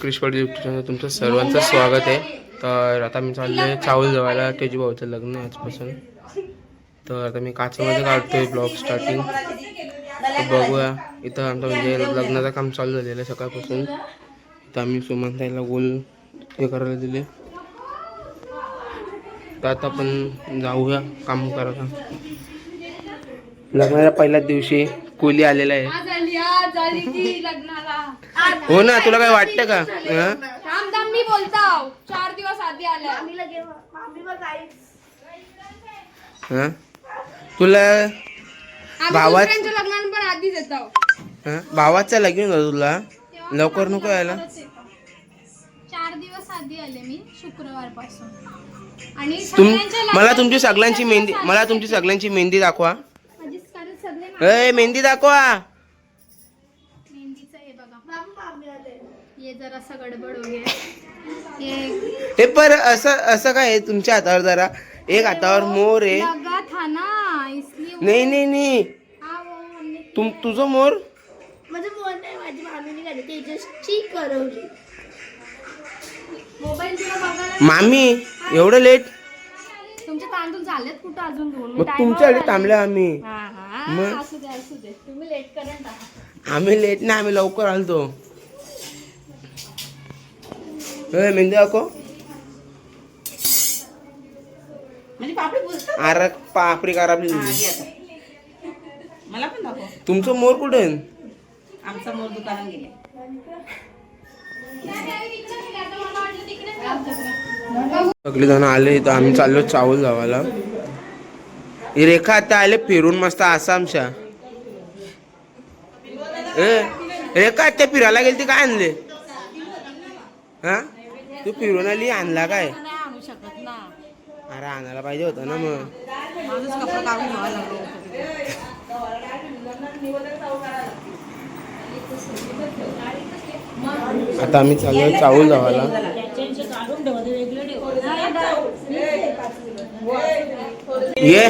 क्रिशपट YouTube channel तुमचं सर्वांचं स्वागत आहे. तर आता मी चाललो आहे चावल जवायला. तेजी भाऊचं लग्न आहे आजपासून. तर आता मी काचेमध्ये काढतोय ब्लॉग स्टार्टिंग. तर बघूया. इथं आमचं म्हणजे लग्नाचं काम चालू झालेलं आहे सकाळपासून. तर आम्ही सुमनताईला गोल हे करायला दिले. तर आता आपण जाऊया काम करायला. लग्नाच्या पहिल्याच दिवशी कोली आलेला आहे. हो ना, तुला काय वाटतं का? मी बोलताव 4 दिवस आधी आल्या. तुला भावाच्या लग्नाला पण आधीच येताव. भावाचं लगीन होतं तुला, लवकर नको यायला. 4 दिवस आधी आले मी शुक्रवार पासून. आणि मला तुमची सगळ्यांची मेहंदी दाखवा. मेहंदी दाखवा. मेहंदीचं हे बघा, हे जरासा गडबड हो गया. हे पर असं काय आहे तुमच्या हातावर? जरा एक हातावर मोर आहे. लगा था ना इसलिए. नाही तुझं मोर. माझं मोर नाही, माझी मामीने काढली, तेजसची करवली. मोबाईल तुला बघायला. मामी एवढं लेट? तुमचे तांदूळ झालेत कुठं अजून दोन? मग तुमच्याकडे थांबले आम्ही. मग असू दे तुम्ही लेट करून टाका. आम्ही लेट नाही, आम्ही लवकर आलतो. मेहंदी दाखव. अरे पापडी कारापली मला पण दाखव. तुमचं मोर कुठे? आमचा मोर दुकानात गेले. सगळे जण आले. तर आम्ही चाललो चावल जावाला. ही रेखा आता आले फिरून मस्त आसामच्या. रेखा आता फिरायला गेली, ती काय आणले? हा, तू फिरून आली, आणला काय? आणू शकत ना. अरे आणायला पाहिजे होतं ना. मग माझंच कपडे काढून घ्यावा लागलो. आता आम्ही चाललो चावल जावाला. ये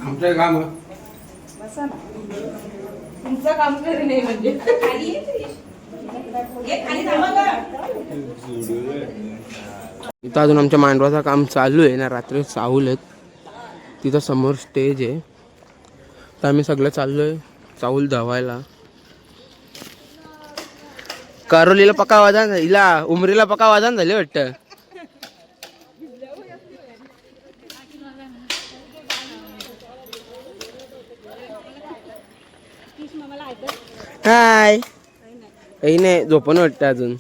आमचं काम तुमचं काम घरी नाही म्हणजे. इथं अजून आमच्या मांडवाचं काम चालू आहे ना. रात्री चावल आहेत तिथं, समोर स्टेज आहे. तर आम्ही सगळं चाललोय चावल धावायला. कारोलीला पक्का वाजन, हिला उमरीला पक्का वाजन झाले वाटतं. हाय. नाही झोपण वाटतं अजून.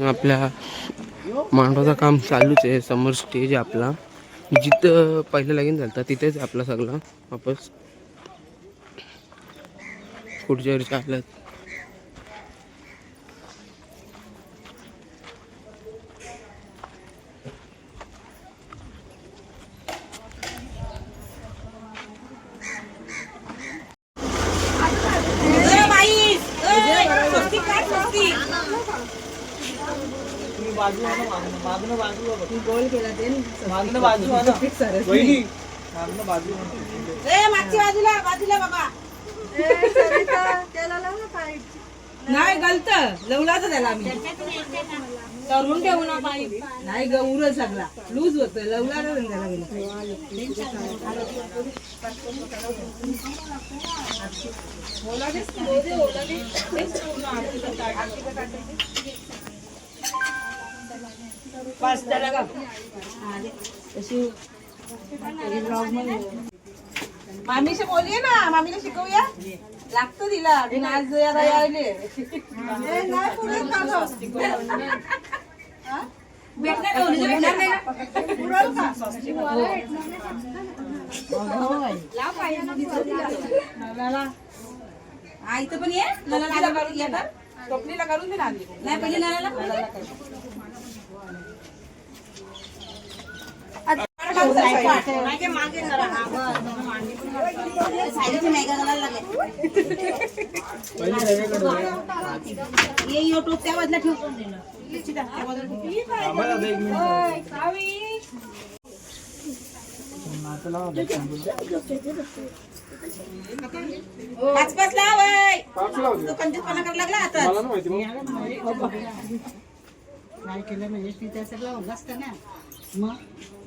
आपल्या मांडवाचं काम चालूच आहे. समोर स्टेज आहे आपला. जिथं पहिलं लगीन झालं तिथेच आपला सगळं वापस पुढच्या वर्षी आल्यात. नाही गलत लवलाच त्याला आम्ही करून ठेवू ना. पाईप नाही गौर सगळा लूज होत. लवला त्याला मामीशी बोलूया ना. मामीला शिकवूया. लागतो तिला. आज जरा यायले इथं पण ये. नळाला करून घ्या. टोपलीला करून दे ना. नाही पहिले नळाला पाच पाच लाव कंजूसपणा करायला लागला आता नाही केलं म्हणजे ती त्याचं लावलं असतं ना मग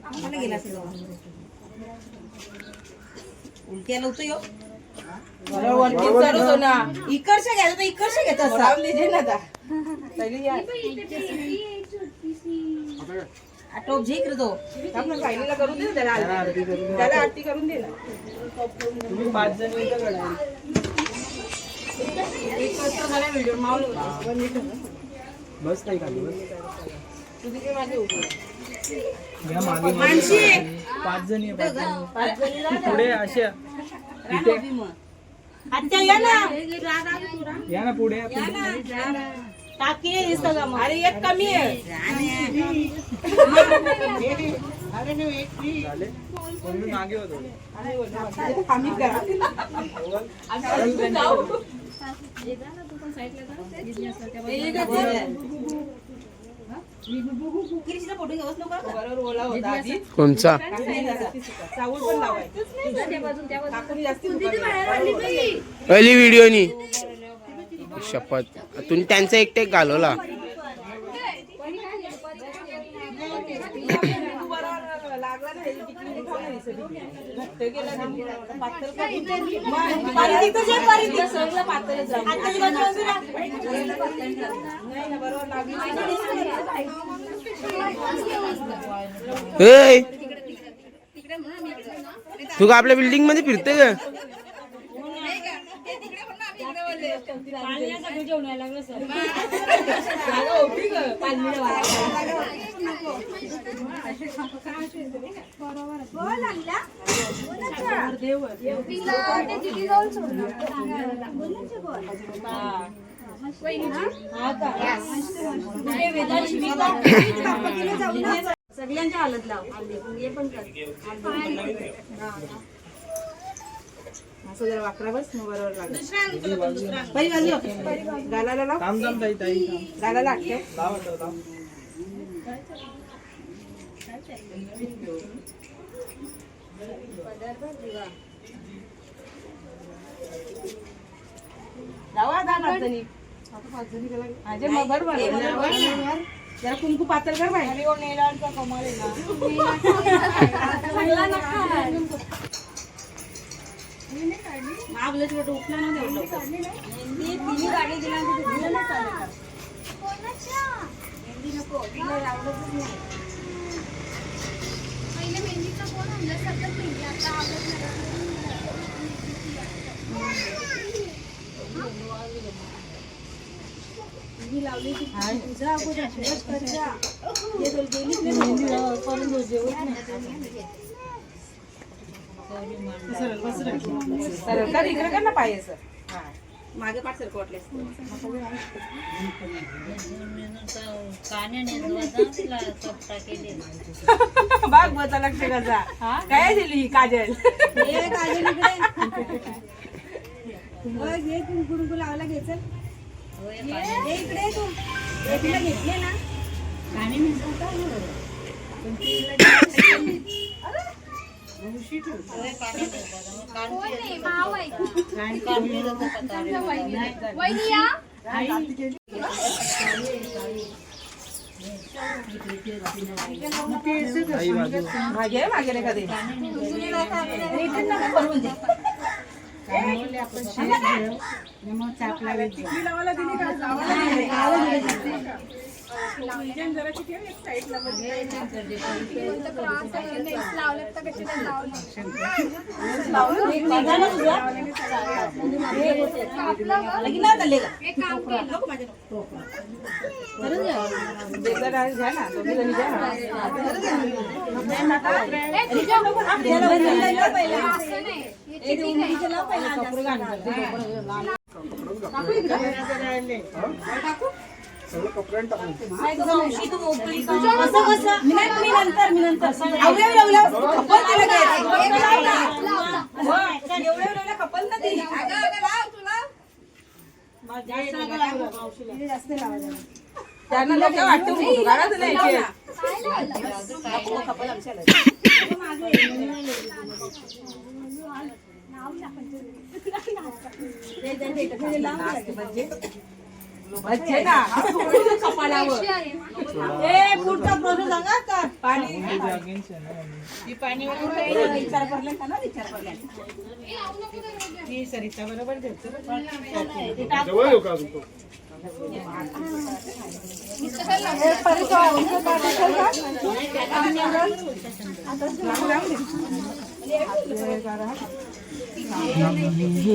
आम्हाला गेला असेल उलट्या लावतो यो इकडच्या घ्यायचं तर इकडच्या घेत टोप झेक रे तो आपण सायलीला करून दे त्याला आरती करून दे ना तुम्ही 5 जण इथं करा एक वाजता मला व्हिडिओ मावलं बस काही खाली बस तुझी काय माझी माणशी 5 जण पुढे अशा इथे आत्या या ना पुढे टाकी अरे एक कमी आहे अरे मागे होतो कोणचा पहिली व्हिडिओ नी शपथ तुम्ही त्यांचा एकटे घालवला तू का आपल्या बिल्डिंग मध्ये फिरते का सगळ्यांच्या हालत लाव हे पण कर असं जरा वाकरा बस मग बरोबर लागेल परी बाजू गालाला लाव गालाला आठव लावा दहा 5 जणी माझे मग बरोबर जरा कुंकू पातळ कर बाई कमाल आहे ना उठला ना तिने गाडी दिला पहिले मेहंदीचा कोण आणलं सतत मेहंदी आता आवडत नाही लावली तुझा अगोदर करून जेवत नाही सरळ इकडे कर ना पाय सर मागे पाठ सरक वाटले बाग बचा लक्ष कसा काय दिली काजल काजल इकडे कुंकू लावायला घ्यायचं इकडे तू तिला घेतले ना गाणी मागे मागे रे कधी त्यांना लोकं वाटतं खूप घरात नाही येते. अच्छे ना कपाळावर ए पुढचा प्रोसेस सांगा का पाणी ती पाणी विचार पडला का ना विचार पडला ती सरिता बरोबर देतो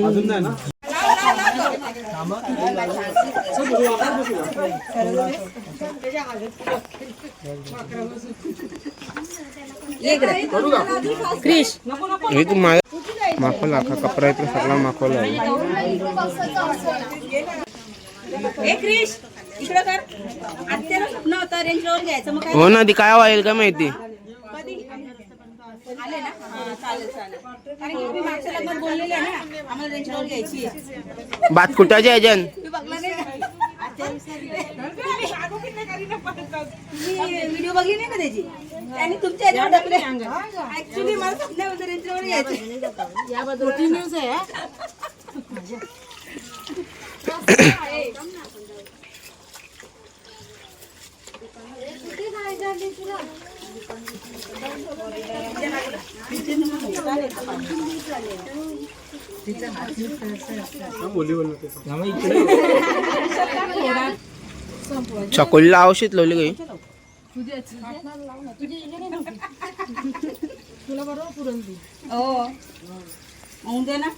अजून नाही ना क्रिश हे तू माखवला का कपडा इकडे सगळा माखवला ए क्रिश इकडे कर आत्याला स्वप्न होतं रेंज रोवर घ्यायचं मग काय हो ना ती काय व्हायला का माहिती कधी आले ना चालेल चालेल कारण की तुम्ही मागच्या लग्नात बोललेले आहे ना आम्हाला रेंज रोवर घ्यायची आहे बात कुठाची आहे जन तुम्ही बघला नाही का? आत्या विसरले. तुम्ही व्हिडिओ बघली नाही का त्याची त्यांनी तुमच्या ह्याच्यावर टाकले ऍक्च्युली मला स्वप्न होतं रेंज रोवर घ्यायचं याबद्दल न्यूज आहे चकोलीला औषध लावली काही हो होऊन दे ना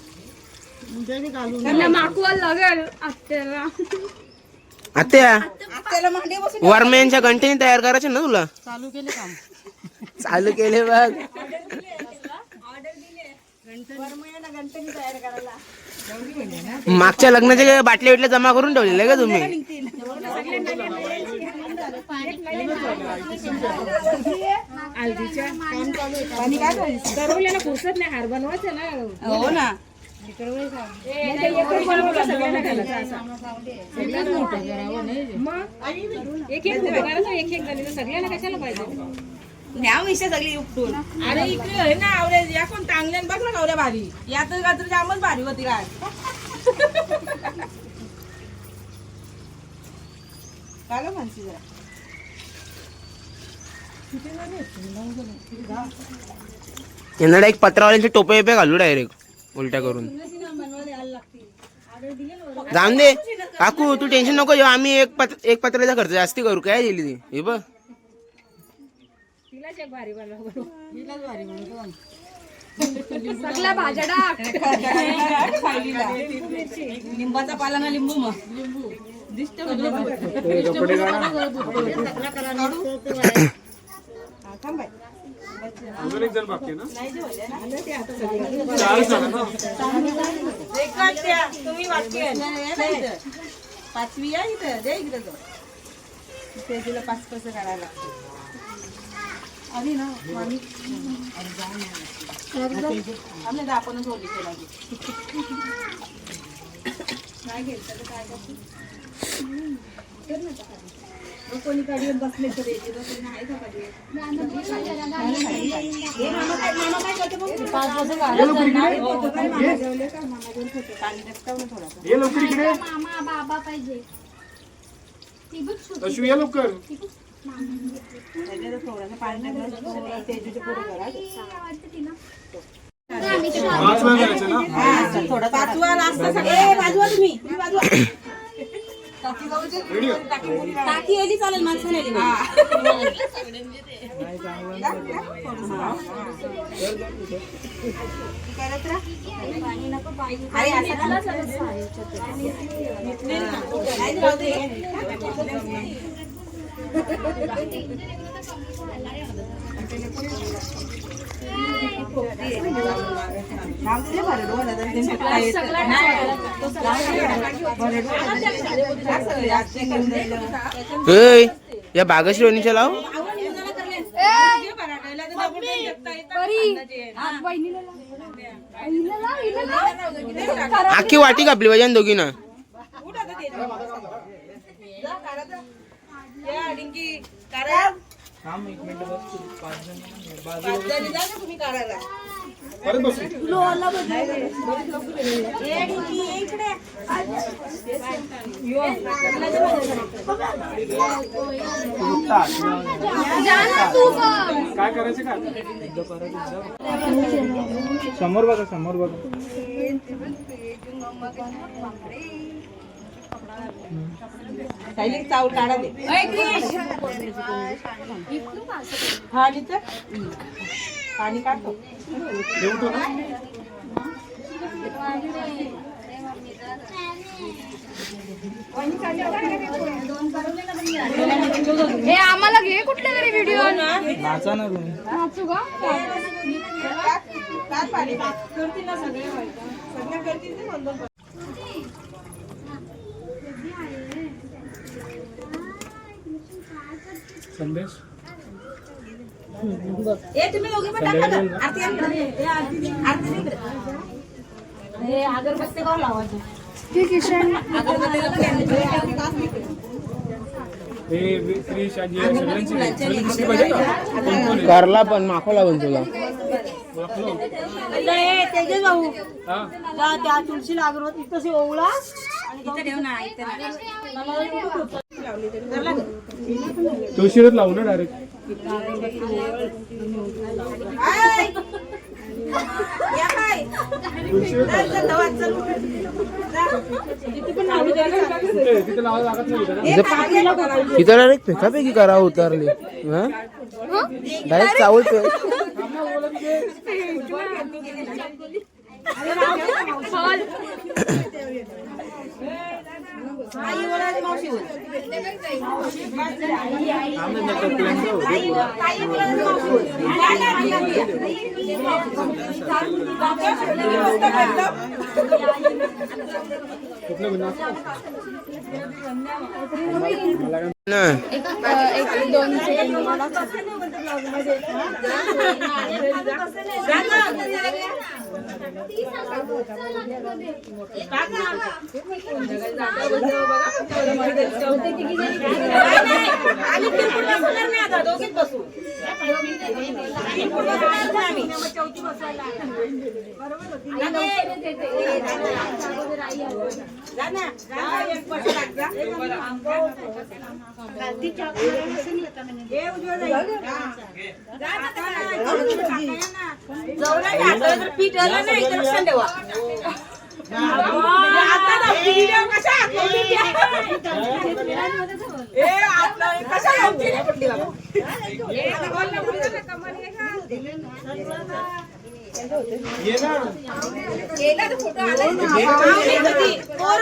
लागेल आत्याला आत्या आत्याला मांडी बसून वरमेनच्या घंटेने तयार करायचे ना तुला चालू केले बघ गणपती तयार करायला मागच्या लग्नाच्या बाटल्या बिटल्या जमा करून ठेवलेल्या का तुम्ही हो ना न्या विषय सगळी उपटून अरे इकडे आहे ना आवडे या कोण टांगल्यान बघ ना गवऱ्या भारी यात कात्र जामच भारी होती काय काय ग म्हणशी जरा यांना एक पत्रावाल्यांचे टोपे बिपे घालू डायरेक्ट उलट्या करून जाऊन दे काकू तू टेन्शन नको घेऊ आम्ही एक पत्राचा खर्च जास्ती करू काय दिली ती हे बघ सगळ्या भाज्या टाक लिंबाचा पाला ना लिंबू मग लिंबू दिसत अजून एक जण बाकी आहे ना तुम्ही वाटते पाचवी या इथं दे इकडे तो तुला 5 पैसे काढायला आधी ना आम्ही आपणच होली केला काय घ्यायचं काय कोणी गाडी बसले तर आहे का मामा बाबा पाहिजे अश्वी या लवकर थोडंसं पाणी तेजूच्या पुढे करा 5 ला जायचं ना थोडं पाचवा असतं सगळे बाजूला तुम्ही बाजूला टाकी आली चालेल माणसं नेली ए, या बागाशी रोनीच्या लाव. आखी वाटी कापली पाहिजे दोघी ना. परत बसू. काय करायचं का समोर बघा समोर बघा. चावल काढा दे. पाणी काढतो. ठेवतो ना. हे आम्हाला घे कुठल्या तरी व्हिडिओ. नाचा ना तुम्ही. नाचू का? पाणी करतील ना सगळे सगळ्या करतील ते बंद. संदेश तुम्ही दोघे पण टाका ना. आरती आरती हे अगरबत्ती का लावायचं. हे क्रिश आजी सगळ्यांची दिसली पाहिजे का. कोण कोण आहे? करला पण माखो लागून तुला. तेजस भाऊ हा त्या तुळशीला अगरबत्ती इथं ओवळा तुळशीलाच लावू ना डायरेक्ट. तिथे लावा लागत नाही. इथं डायरेक्ट फेकापैकी करा उतरली. डायरेक्ट चावल पीठ आलं नाही तर लक्षात ठेवा.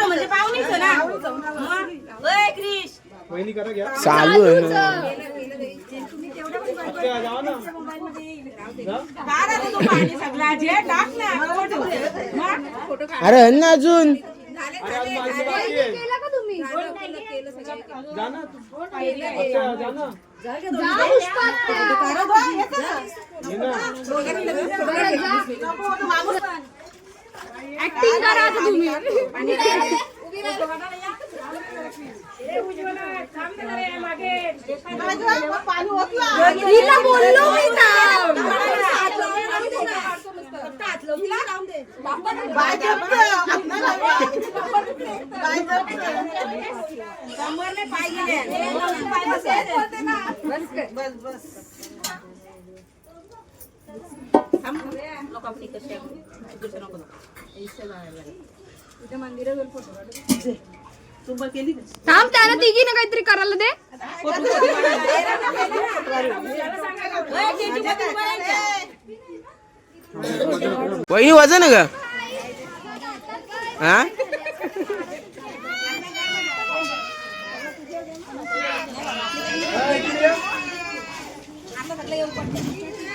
म्हणजे पाहुणीच ना. क्रिश वहिनी करा घ्या. चालू आहे ना. जावा ना. अरे हन ना अजून. केलं का तुम्ही? जा ना. अच्छा, जा ना. जा पुष्पा. ये ना. ऍक्टिंग करा आता तुम्ही. हिला बोललो मी ना. थांब त्याला तिघीनं काहीतरी करायला दे. वहिनी वजन आहे का. हा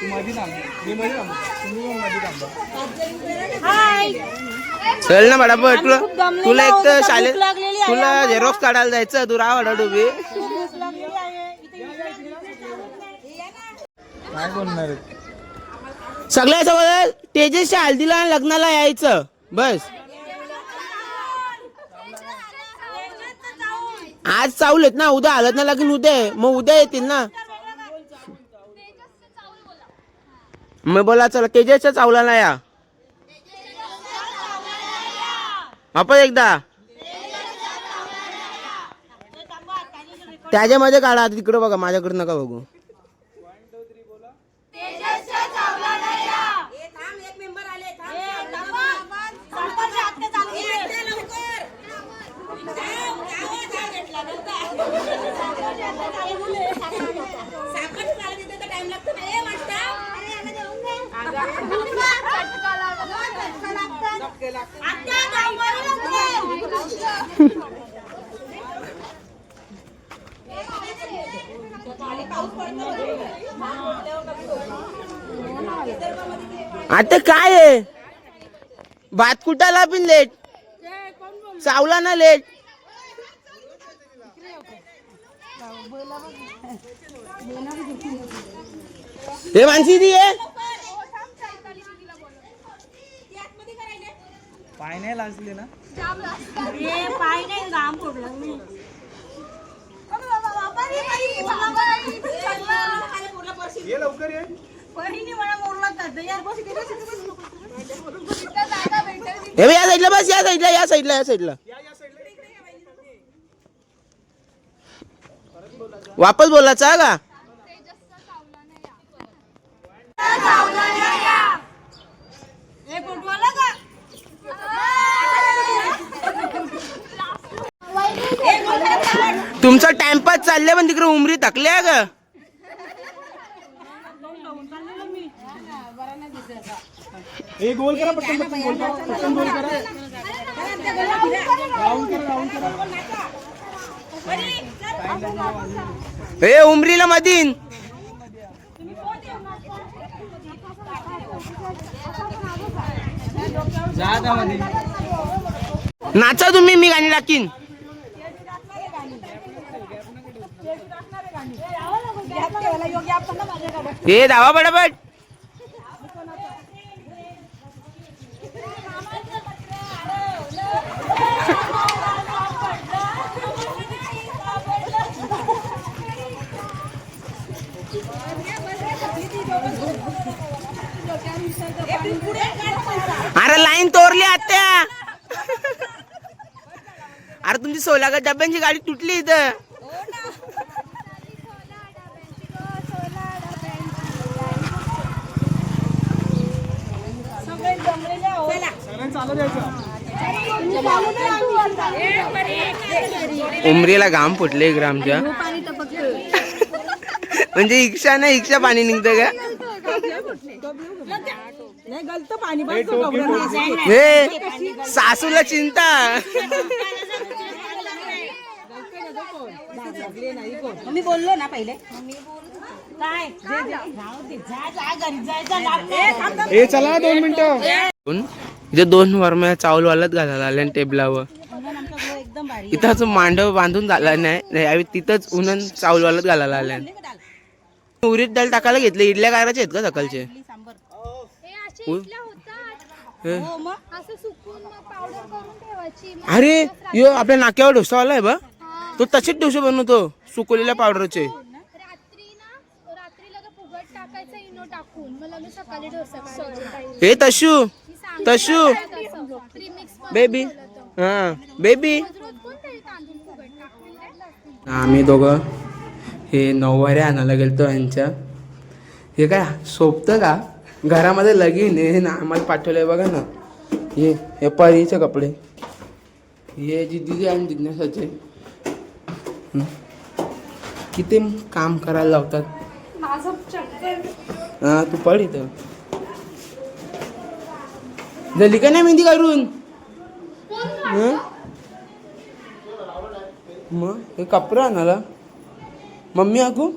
तू मध्ये थांब मी मध्ये थांबतो तुम्ही पण मध्ये थांबा चल ना बडापट तुला खूप दमलेला तुला एक होता, तर भूक शाळेत लागलेली आहे तुला आम्हाला. झेरॉक्स काढायला जायचं तू राहा वडा डुबी भूक लागलेली आहे. इथे काय बोलणार आहे? सगळ्या सगळं तेजसच्या हल्दीला आणि लग्नाला यायचं बस आज चावलेत ना उद्या हलत ना लगीन उद्या आहे. मग उद्या येतील ना मग बोला चला तेजसच्या चावला या आपण एकदा त्याच्यामध्ये काढा तिकडे बघा माझ्याकडे नका बघू आता काय आहे भात कुटाला पण लेट चावला ना लेट हे मानसी दी आहे पाय नाही लाजले ना पाय नाही घाम पडला ये लवकर ये पहिली मला मोडला जातं यार बस इथे हे बघ, या साईडला बस या साईडला या साईडला या साईडला वापस बोलायचा का तुमचा टाइमपास चालले पण तिकडे उमरी थकल्या का ए गोल करा पटकन पटकन गोल करा पटकन गोल करा राऊंड करा राऊंड करा ए उमरीला मधीन जा त्यामध्ये नाचा तुम्ही मी गाणी टाकीन हे धावा पटापट अरे लाईन तोरली आत्या अरे तुमची 16 डब्यांची गाडी तुटली इथं चालू द्यायचं उमरीला घाम फुटले ग्रामच्या म्हणजे इक्षा ना इक्षा पाणी निघतं का नाही गलत पाणी हे सासूला चिंता मी बोललो ना पहिले काय ए चला 2 मिनिटं जे 2 वरम्या चावल वालत घालायला आल्या टेबलावर एकदम भारी इथंच मांडव बांधून झाला नाही तिथंच उन्हन चावल वालत घालायला आल्या उरीत डाळ टाकायला घेतले इडल्या करायचे आहेत का सकाळचे हे. असं सुकून मग पावडर करून ठेवायची मग अरे यो आपल्या नाक्यावर डोसा आलाय बा तो तसेच डोसे बनवतो सुकवलेल्या पावडरचे रात्री लगे फुगट टाकायचं इनो टाकून मग लगे सकाळी डोसा करायचा. हे तशू तशू प्रीमिक्स बेबी हा बेबी रोज कोण तरी तांदूळ फुगट टाकून काय? आम्ही दोघं हे 9 आणायला गेलतो यांच्या हे काय सोपतं का घरामध्ये लगीन हे ना आम्हाला पाठवलंय बघा ना हे परीचे कपडे हे जिद्दीचे आणि जिज्ञासाचे किती काम करायला लावतात हा तू पड इथं झाली का नाही मेहंदी काढून मग हे कपडा आणाला मम्मी आखू